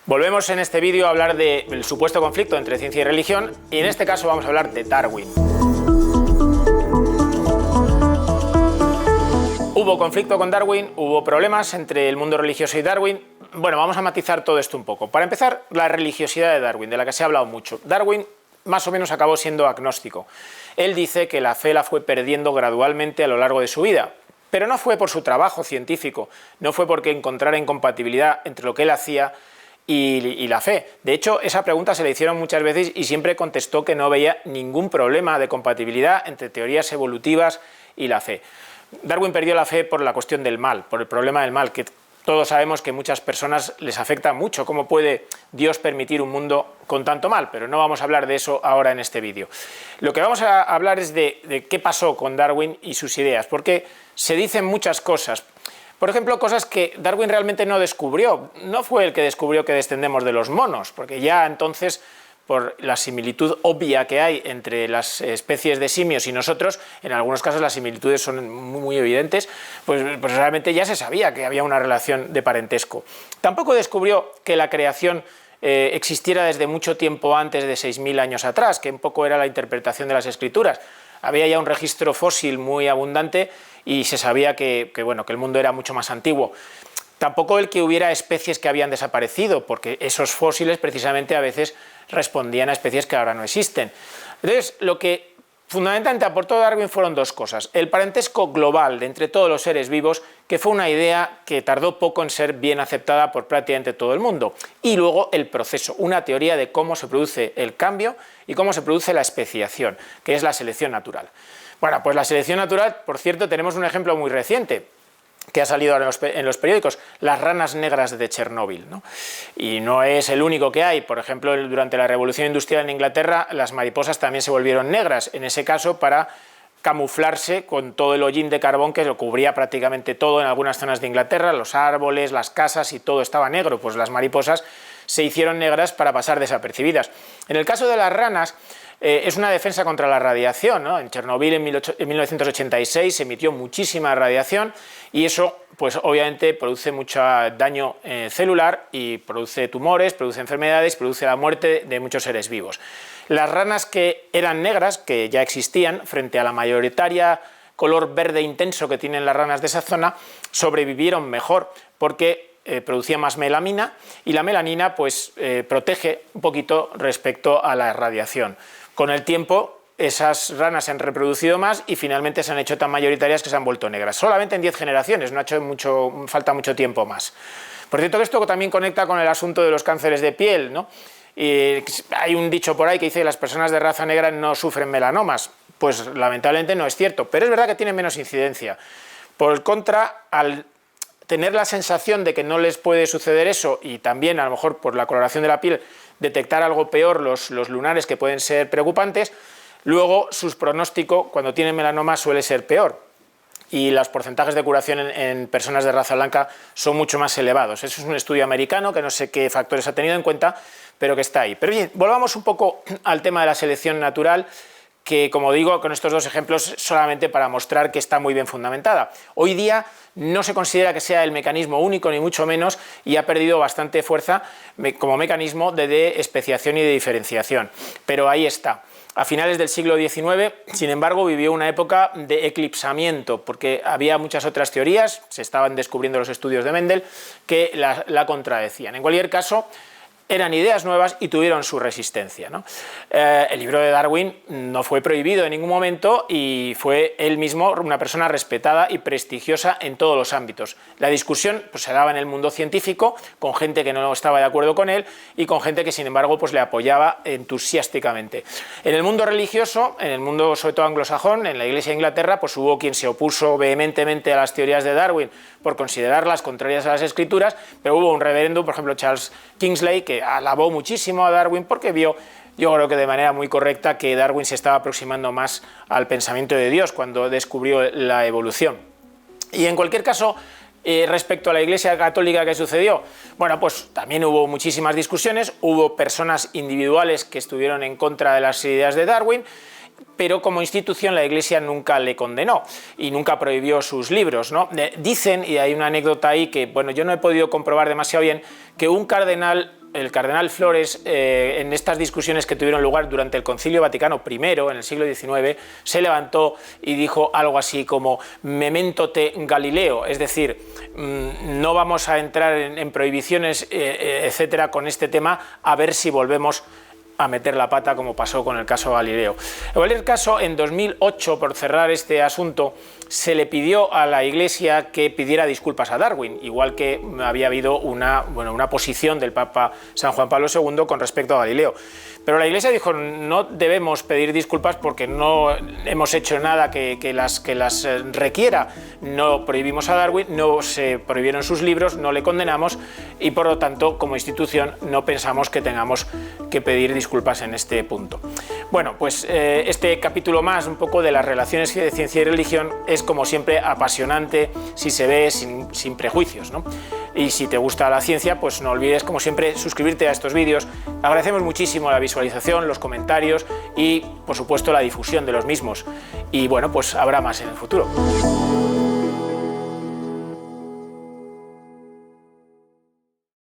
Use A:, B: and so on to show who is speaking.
A: Volvemos en este vídeo a hablar del supuesto conflicto entre ciencia y religión, y en este caso vamos a hablar de Darwin. Hubo conflicto con Darwin, hubo problemas entre el mundo religioso y Darwin. Bueno, vamos a matizar todo esto un poco. Para empezar, la religiosidad de Darwin, de la que se ha hablado mucho. Darwin más o menos acabó siendo agnóstico. Él dice que la fe la fue perdiendo gradualmente a lo largo de su vida, pero no fue por su trabajo científico, no fue porque encontrara incompatibilidad entre lo que él hacía y la fe. De hecho, esa pregunta se le hicieron muchas veces y siempre contestó que no veía ningún problema de compatibilidad entre teorías evolutivas y la fe. Darwin perdió la fe por la cuestión del mal, por el problema del mal, que todos sabemos que a muchas personas les afecta mucho. ¿Cómo puede Dios permitir un mundo con tanto mal? Pero no vamos a hablar de eso ahora en este vídeo. Lo que vamos a hablar es de qué pasó con Darwin y sus ideas, porque se dicen muchas cosas. Por ejemplo, cosas que Darwin realmente no descubrió. No fue el que descubrió que descendemos de los monos, porque ya entonces, por la similitud obvia que hay entre las especies de simios y nosotros, en algunos casos las similitudes son muy evidentes, pues realmente ya se sabía que había una relación de parentesco. Tampoco descubrió que la creación existiera desde mucho tiempo antes de 6.000 años atrás, que un poco era la interpretación de las escrituras. Había ya un registro fósil muy abundante y se sabía que el mundo era mucho más antiguo. Tampoco el que hubiera especies que habían desaparecido, porque esos fósiles precisamente a veces respondían a especies que ahora no existen. Entonces, lo que fundamentalmente aportó Darwin fueron dos cosas. El parentesco global de entre todos los seres vivos, que fue una idea que tardó poco en ser bien aceptada por prácticamente todo el mundo. Y luego el proceso, una teoría de cómo se produce el cambio y cómo se produce la especiación, que es la selección natural. Bueno, pues la selección natural, por cierto, tenemos un ejemplo muy reciente que ha salido ahora en los periódicos, las ranas negras de Chernóbil, ¿no? Y no es el único que hay. Por ejemplo, durante la Revolución Industrial en Inglaterra, las mariposas también se volvieron negras, en ese caso para camuflarse con todo el hollín de carbón que lo cubría prácticamente todo en algunas zonas de Inglaterra, los árboles, las casas y todo estaba negro, pues las mariposas se hicieron negras para pasar desapercibidas. En el caso de las ranas, es una defensa contra la radiación, ¿no? En Chernóbil en 1986 se emitió muchísima radiación y eso pues obviamente produce mucho daño celular y produce tumores, produce enfermedades, produce la muerte de muchos seres vivos. Las ranas que eran negras, que ya existían, frente a la mayoritaria color verde intenso que tienen las ranas de esa zona, sobrevivieron mejor porque producía más melamina y la melanina pues protege un poquito respecto a la radiación. Con el tiempo esas ranas se han reproducido más y finalmente se han hecho tan mayoritarias que se han vuelto negras. Solamente en 10 generaciones, no ha hecho falta mucho tiempo más. Por cierto, que esto también conecta con el asunto de los cánceres de piel, ¿no? Y hay un dicho por ahí que dice que las personas de raza negra no sufren melanomas. Pues lamentablemente no es cierto, pero es verdad que tienen menos incidencia. Por el contra, al tener la sensación de que no les puede suceder eso y también a lo mejor por la coloración de la piel detectar algo peor, los lunares que pueden ser preocupantes, luego su pronóstico cuando tienen melanoma suele ser peor y los porcentajes de curación en personas de raza blanca son mucho más elevados. Eso es un estudio americano que no sé qué factores ha tenido en cuenta, pero que está ahí. Pero bien, volvamos un poco al tema de la selección natural, que como digo, con estos dos ejemplos solamente para mostrar que está muy bien fundamentada. Hoy día no se considera que sea el mecanismo único, ni mucho menos, y ha perdido bastante fuerza como mecanismo de especiación y de diferenciación. Pero ahí está. A finales del siglo XIX, sin embargo, vivió una época de eclipsamiento, porque había muchas otras teorías, se estaban descubriendo los estudios de Mendel, que la contradecían. En cualquier caso, eran ideas nuevas y tuvieron su resistencia, ¿no? El libro de Darwin no fue prohibido en ningún momento y fue él mismo una persona respetada y prestigiosa en todos los ámbitos. La discusión pues, se daba en el mundo científico, con gente que no estaba de acuerdo con él y con gente que sin embargo pues, le apoyaba entusiásticamente. En el mundo religioso, en el mundo sobre todo anglosajón, en la Iglesia de Inglaterra, pues hubo quien se opuso vehementemente a las teorías de Darwin por considerarlas contrarias a las escrituras, pero hubo un reverendo, por ejemplo Charles Kingsley, que alabó muchísimo a Darwin porque vio, yo creo que de manera muy correcta, que Darwin se estaba aproximando más al pensamiento de Dios cuando descubrió la evolución. Y en cualquier caso, respecto a la Iglesia Católica, ¿qué sucedió? Bueno, pues también hubo muchísimas discusiones, hubo personas individuales que estuvieron en contra de las ideas de Darwin, pero como institución la Iglesia nunca le condenó y nunca prohibió sus libros, ¿no? Dicen, y hay una anécdota ahí que, bueno, yo no he podido comprobar demasiado bien, que un cardenal el cardenal Flores, en estas discusiones que tuvieron lugar durante el Concilio Vaticano I, en el siglo XIX, se levantó y dijo algo así como memento te Galileo, es decir, no vamos a entrar en prohibiciones, etcétera, con este tema, a ver si volvemos a meter la pata como pasó con el caso Galileo. En cualquier caso, en 2008, por cerrar este asunto, se le pidió a la Iglesia que pidiera disculpas a Darwin, igual que había habido una posición del Papa San Juan Pablo II con respecto a Galileo. Pero la Iglesia dijo, no debemos pedir disculpas porque no hemos hecho nada que las requiera. No prohibimos a Darwin, no se prohibieron sus libros, no le condenamos y por lo tanto, como institución, no pensamos que tengamos que pedir disculpas en este punto. Bueno, pues este capítulo más, un poco de las relaciones de ciencia y religión, es como siempre apasionante si se ve sin prejuicios, ¿no? Y si te gusta la ciencia, pues no olvides, como siempre, suscribirte a estos vídeos. Agradecemos muchísimo la visualización, los comentarios y, por supuesto, la difusión de los mismos. Y bueno, pues habrá más en el futuro.